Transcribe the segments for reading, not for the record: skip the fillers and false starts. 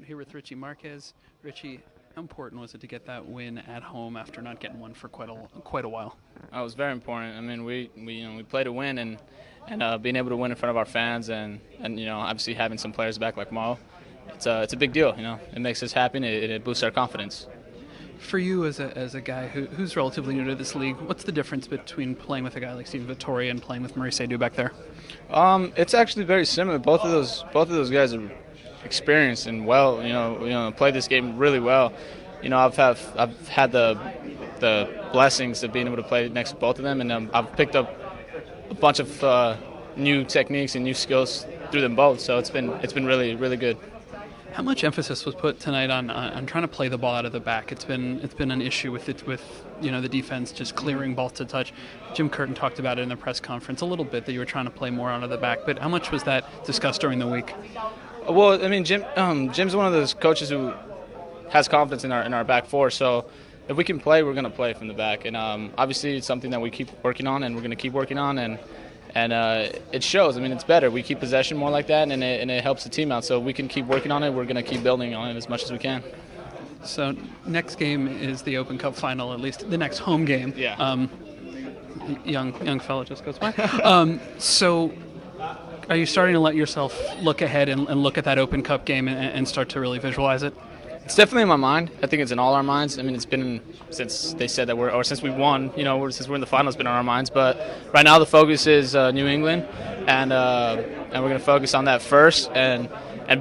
here with Richie Marquez. Richie, how important was it to get that win at home after not getting one for quite a while? It was very important. I mean, we played to win, and being able to win in front of our fans, and obviously having some players back like Mo, it's a big deal. It makes us happy, and it boosts our confidence. For you, as a guy who's relatively new to this league, what's the difference between playing with a guy like Steven Vittori and playing with Murray Seydoux back there? It's actually very similar. Both of those guys are experienced and well. Played this game really well. I've had the blessings of being able to play next to both of them, and I've picked up a bunch of new techniques and new skills through them both. So it's been really, really good. How much emphasis was put tonight on trying to play the ball out of the back? It's been an issue with the defense just clearing balls to touch. Jim Curtin talked about it in the press conference a little bit, that you were trying to play more out of the back. But how much was that discussed during the week? Well, I mean, Jim's one of those coaches who has confidence in our back four. So if we can play, we're going to play from the back. And obviously, it's something that we keep working on, and we're going to keep working on. And it shows. I mean, it's better. We keep possession more like that, and it helps the team out. So we can keep working on it. We're going to keep building on it as much as we can. So next game is the Open Cup final, at least the next home game. Yeah. Young fella just goes by. So are you starting to let yourself look ahead and look at that Open Cup game and start to really visualize it? It's definitely in my mind. I think it's in all our minds. I mean, it's been since they said that since we won, since we're in the final, it's been on our minds. But right now the focus is New England, and we're going to focus on that first and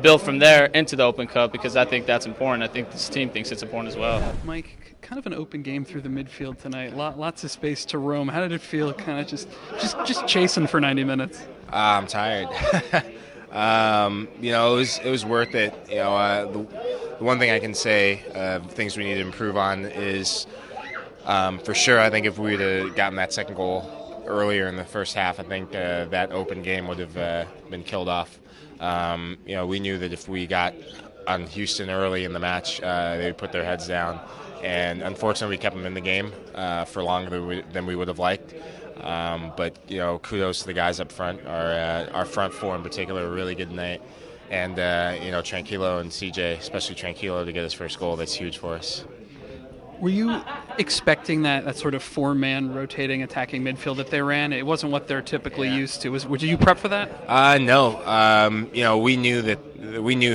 build from there into the Open Cup, because I think that's important. I think this team thinks it's important as well. Mike, kind of an open game through the midfield tonight. Lots of space to roam. How did it feel, kind of just chasing for 90 minutes? I'm tired. It was worth it. The one thing I can say, things we need to improve on is, for sure, I think if we would have gotten that second goal earlier in the first half, I think that open game would have been killed off. We knew that if we got on Houston early in the match, they would put their heads down. And unfortunately, we kept them in the game for longer than we would have liked. But kudos to the guys up front. Our front four in particular, a really good night. And Tranquilo and CJ, especially Tranquilo, to get his first goal, that's huge for us. Were you expecting that sort of four-man rotating attacking midfield that they ran? It wasn't what they're typically used to. Did you prep for that? No. We knew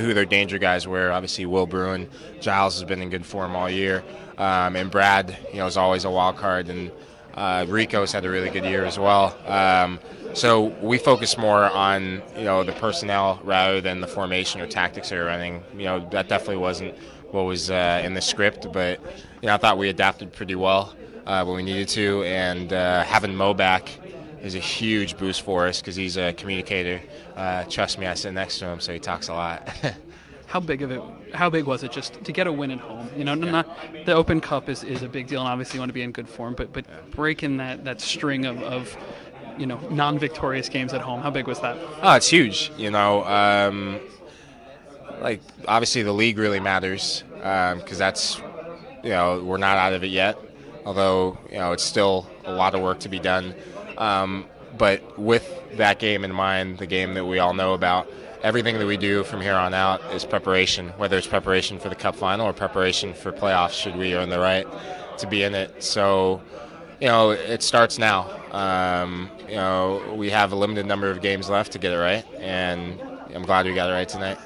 who their danger guys were. Obviously, Will Bruin, Giles has been in good form all year, and Brad, is always a wild card, and Rico's had a really good year as well. So we focus more on the personnel rather than the formation or tactics they're running. That definitely wasn't what was in the script, but I thought we adapted pretty well when we needed to, and having Mo back is a huge boost for us because he's a communicator. Trust me, I sit next to him, so he talks a lot. How big was it just to get a win at home? Not the Open Cup is a big deal, and obviously you want to be in good form, but breaking that string of non-victorious games at home, how big was that? Oh, it's huge. Obviously the league really matters because that's, we're not out of it yet, although, it's still a lot of work to be done. But with that game in mind, the game that we all know about, everything that we do from here on out is preparation, whether it's preparation for the Cup final or preparation for playoffs should we earn the right to be in it. So, it starts now. We have a limited number of games left to get it right, and I'm glad we got it right tonight.